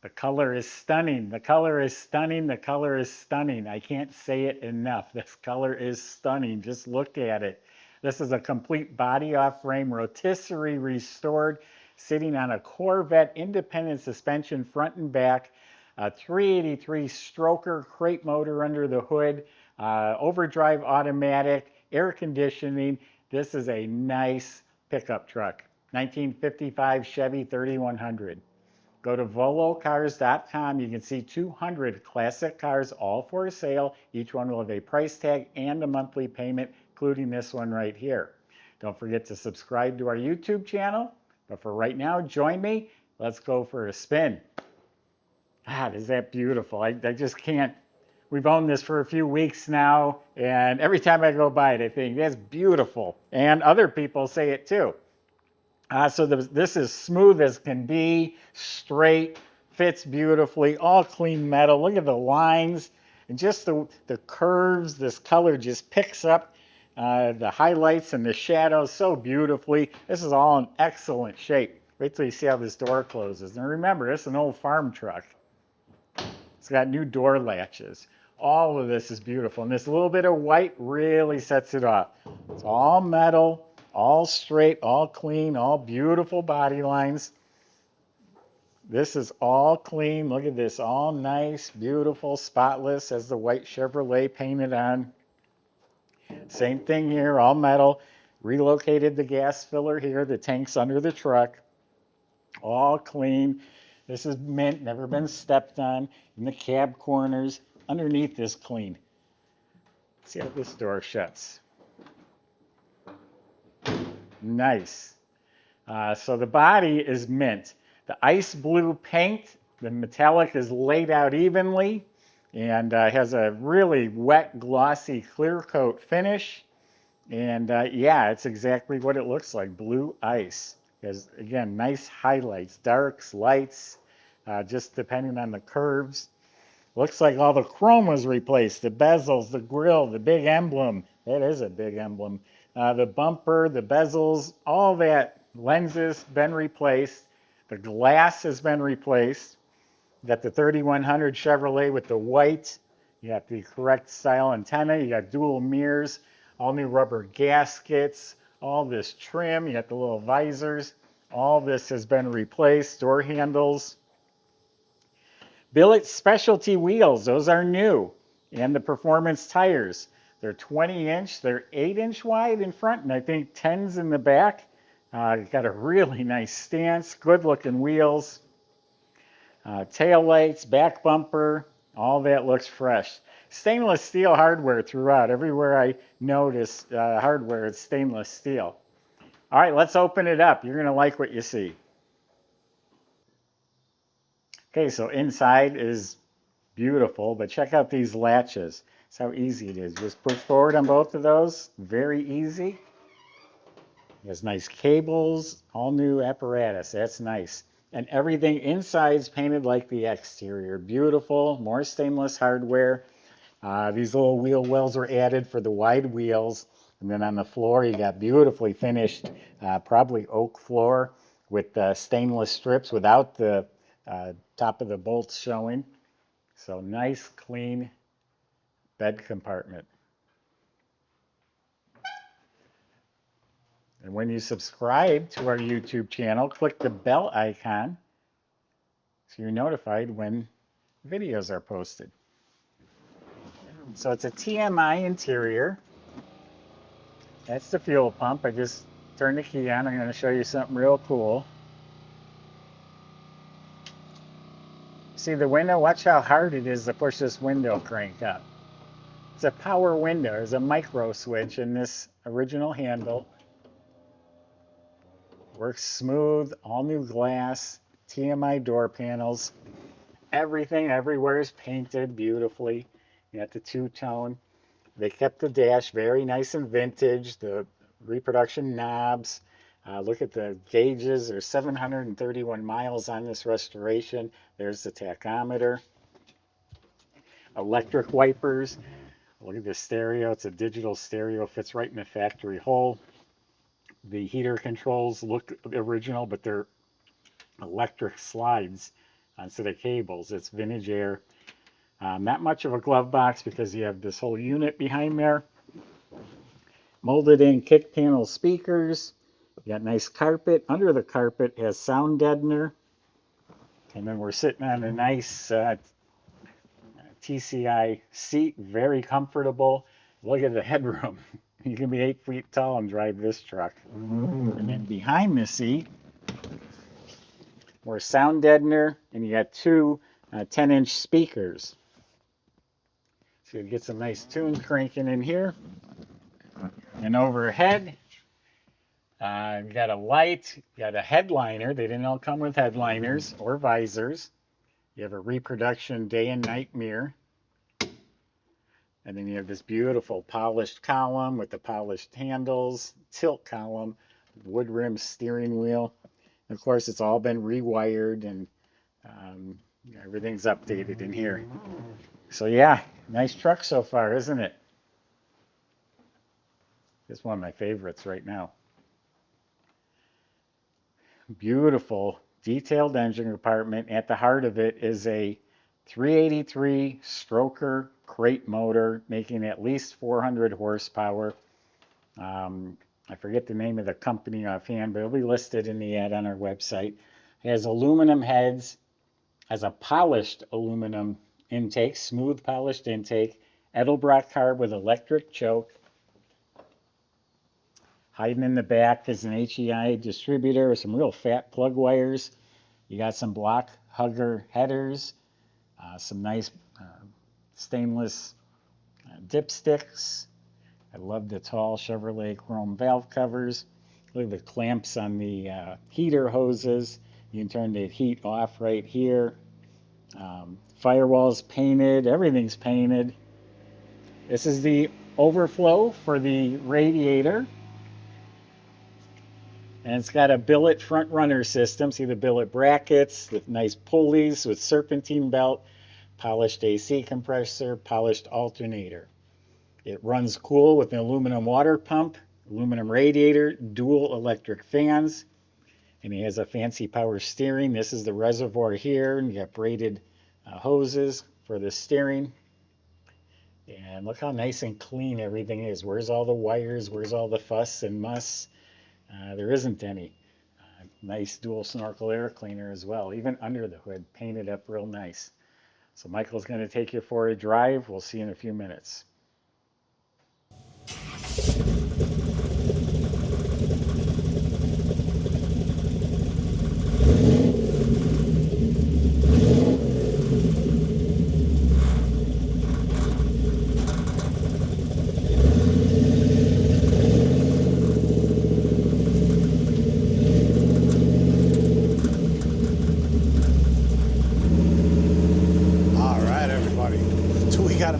The color is stunning. The color is stunning. The color is stunning. I can't say it enough. This color is stunning. Just look at it. This is a complete body off frame, rotisserie restored, sitting on a Corvette independent suspension front and back, a 383 stroker crate motor under the hood, overdrive automatic, air conditioning. This is a nice pickup truck. 1955 Chevy 3100. Go to volocars.com. You can see 200 classic cars, all for sale. Each one will have a price tag and a monthly payment, including this one right here. Don't forget to subscribe to our YouTube channel. But for right now, join me. Let's go for a spin. God, is that beautiful? I just can't. We've owned this for a few weeks now, and every time I go by it, I think that's beautiful. And other people say it too. So this is smooth as can be, straight, fits beautifully, all clean metal. Look at the lines and just the curves. This color just picks up the highlights and the shadows so beautifully. This is all in excellent shape. Wait till you see how this door closes. And remember, it's an old farm truck. It's got new door latches. All of this is beautiful. And this little bit of white really sets it off. It's all metal, all straight, all clean, all beautiful body lines. This is all clean. Look at this, all nice, beautiful, spotless as the white Chevrolet painted on. Same thing here, all metal. Relocated the gas filler here. The tank's under the truck. All clean. This is mint, never been stepped on. In the cab corners, underneath is clean. See how this door shuts. Nice. So the body is mint. The ice blue paint, the metallic is laid out evenly and has a really wet, glossy, clear coat finish. And yeah, it's exactly what it looks like, blue ice. Has, again, nice highlights, darks, lights, just depending on the curves. Looks like all the chrome was replaced, the bezels, the grill, the big emblem. That is a big emblem. The bumper, the bezels, all that lenses been replaced. The glass has been replaced. You got the 3100 Chevrolet with the white. You got the correct style antenna. You got dual mirrors, all new rubber gaskets, all this trim. You got the little visors. All this has been replaced. Door handles. Billet Specialty wheels, those are new. And the performance tires. They're 20-inch, they're 8-inch wide in front, and I think 10s in the back. Got a really nice stance, good looking wheels. Tail lights, back bumper, all that looks fresh. Stainless steel hardware throughout. Everywhere I notice hardware, it's stainless steel. All right, let's open it up. You're going to like what you see. Okay, so inside is beautiful, but check out these latches. That's how easy it is. Just push forward on both of those. Very easy. There's nice cables, all new apparatus. That's nice. And everything inside is painted like the exterior. Beautiful, more stainless hardware. These little wheel wells were added for the wide wheels. And then on the floor, you got beautifully finished, probably oak floor with stainless strips without the top of the bolts showing. So nice, clean bed compartment. And when you subscribe to our YouTube channel, click the bell icon so you're notified when videos are posted. So it's a TMI interior. That's the fuel pump. I just turned the key on. I'm going to show you something real cool. See the window? Watch how hard it is to push this window crank up. It's a power window. There's a micro switch in this original handle. Works smooth, all new glass, TMI door panels. Everything everywhere is painted beautifully. You got the two-tone. They kept the dash very nice and vintage. The reproduction knobs. Look at the gauges. There's 731 miles on this restoration. There's the tachometer. Electric wipers. Look at the stereo. It's a digital stereo. Fits right in the factory hole. The heater controls look original, but they're electric slides onto the cables. It's vintage air. Not much of a glove box because you have this whole unit behind there. Molded in kick panel speakers. You got nice carpet. Under the carpet has sound deadener. And then we're sitting on a nice TCI seat, very comfortable. Look at the headroom. You can be 8 feet tall and drive this truck. And then behind the seat, more sound deadener, and you got two 10-inch speakers. So you get some nice tunes cranking in here. And overhead, you got a light, you got a headliner. They didn't all come with headliners or visors. You have a reproduction day and night mirror. And then you have this beautiful polished column with the polished handles, tilt column, wood rim steering wheel. And of course, it's all been rewired and everything's updated in here. So yeah, nice truck so far, isn't it? It's one of my favorites right now. Beautiful detailed engine compartment. At the heart of it is a 383 stroker crate motor making at least 400 horsepower. I forget the name of the company offhand, but it'll be listed in the ad on our website. It has aluminum heads, has a polished aluminum intake, smooth polished intake, Edelbrock carb with electric choke. Hiding in the back is an HEI distributor with some real fat plug wires. You got some block hugger headers, some nice stainless dipsticks. I love the tall Chevrolet chrome valve covers. Look at the clamps on the heater hoses. You can turn the heat off right here. Firewall's painted. Everything's painted. This is the overflow for the radiator. And it's got a billet front runner system. See the billet brackets, the nice pulleys with serpentine belt, polished AC compressor, polished alternator. It runs cool with an aluminum water pump, aluminum radiator, dual electric fans, and it has a fancy power steering. This is the reservoir here, and you got braided hoses for the steering. And look how nice and clean everything is. Where's all the wires? Where's all the fuss and muss? There isn't any. Nice dual snorkel air cleaner as well, even under the hood, painted up real nice. So Michael's going to take you for a drive. We'll see you in a few minutes.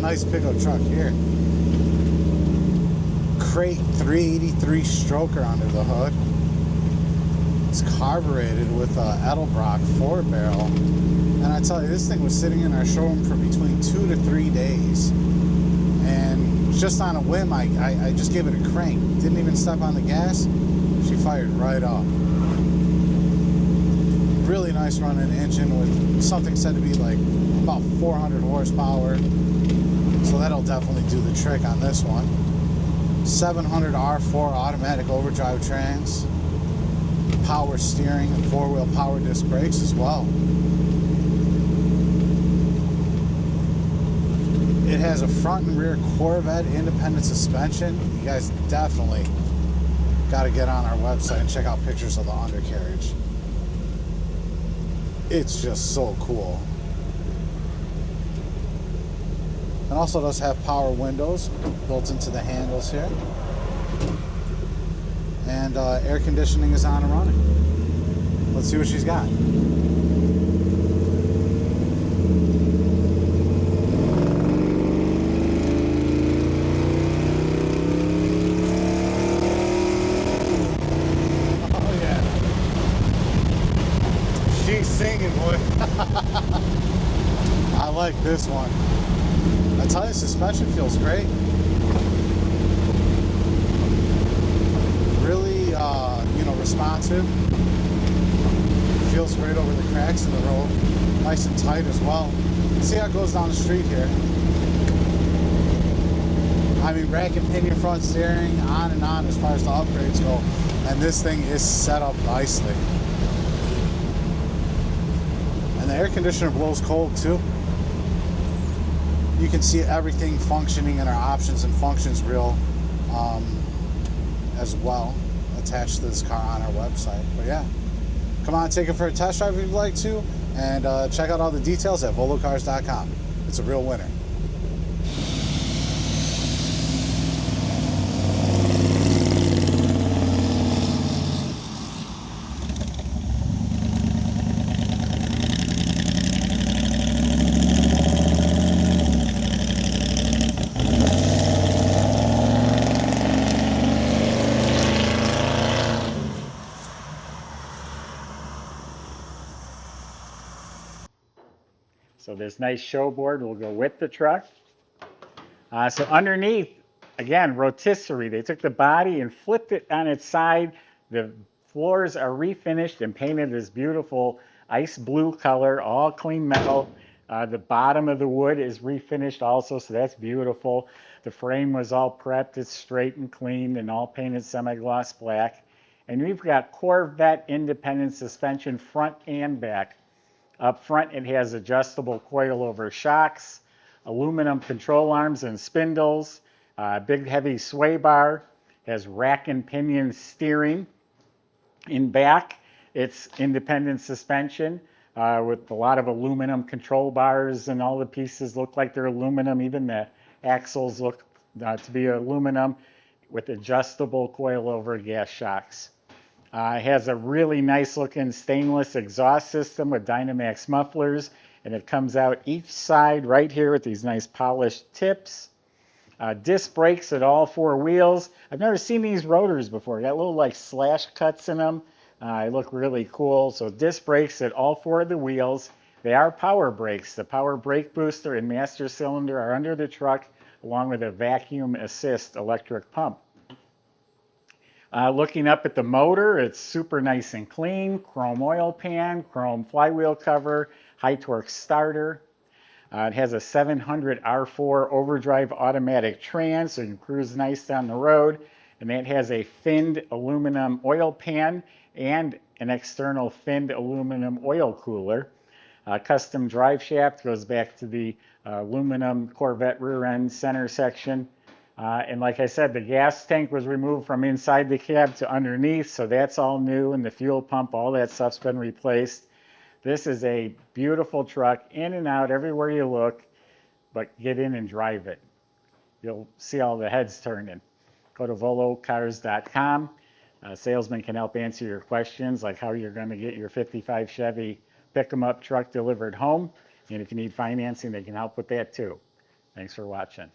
Nice pickup truck here. Crate 383 stroker under the hood. It's carbureted with a Edelbrock 4-barrel. And I tell you, this thing was sitting in our showroom for between 2 to 3 days. And just on a whim, I just gave it a crank. Didn't even step on the gas. She fired right up. Really nice running engine with something said to be like about 400 horsepower. So that'll definitely do the trick on this one. 700 R4 automatic overdrive trans, power steering, and 4-wheel power disc brakes as well. It has a front and rear Corvette independent suspension. You guys definitely got to get on our website and check out pictures of the undercarriage. It's just so cool. And also does have power windows built into the handles here. And air conditioning is on and running. Let's see what she's got. Oh yeah. She's singing, boy. I like this one. I tell you, suspension feels great. Really, responsive. Feels great over the cracks in the road. Nice and tight as well. See how it goes down the street here. I mean, rack and pinion front steering, on and on as far as the upgrades go. And this thing is set up nicely. And the air conditioner blows cold too. You can see everything functioning in our options and functions reel as well, attached to this car on our website. But yeah, come on, take it for a test drive if you'd like to, and check out all the details at volocars.com. It's a real winner. So this nice show board will go with the truck. So underneath, again, rotisserie. They took the body and flipped it on its side. The floors are refinished and painted this beautiful ice blue color, all clean metal. The bottom of the wood is refinished also, so that's beautiful. The frame was all prepped. It's straight and clean and all painted semi-gloss black. And we've got Corvette independent suspension front and back. Up front, it has adjustable coilover shocks, aluminum control arms and spindles, big heavy sway bar, has rack and pinion steering. In back, it's independent suspension with a lot of aluminum control bars, and all the pieces look like they're aluminum. Even the axles look to be aluminum with adjustable coilover gas shocks. It has a really nice looking stainless exhaust system with Dynamax mufflers, and it comes out each side right here with these nice polished tips. Disc brakes at all four wheels. I've never seen these rotors before. Got little like slash cuts in them. They look really cool. So disc brakes at all four of the wheels. They are power brakes. The power brake booster and master cylinder are under the truck, along with a vacuum assist electric pump. Looking up at the motor, it's super nice and clean. Chrome oil pan, chrome flywheel cover, high torque starter. It has a 700 R4 overdrive automatic trans, so you can cruise nice down the road. And that has a finned aluminum oil pan and an external finned aluminum oil cooler. Custom drive shaft goes back to the aluminum Corvette rear end center section. And like I said, the gas tank was removed from inside the cab to underneath, so that's all new, and the fuel pump, all that stuff's been replaced. This is a beautiful truck, in and out everywhere you look, but get in and drive it. You'll see all the heads turning. Go to volocars.com. Salesman can help answer your questions, like how you're going to get your 55 Chevy pick-em-up truck delivered home. And if you need financing, they can help with that too. Thanks for watching.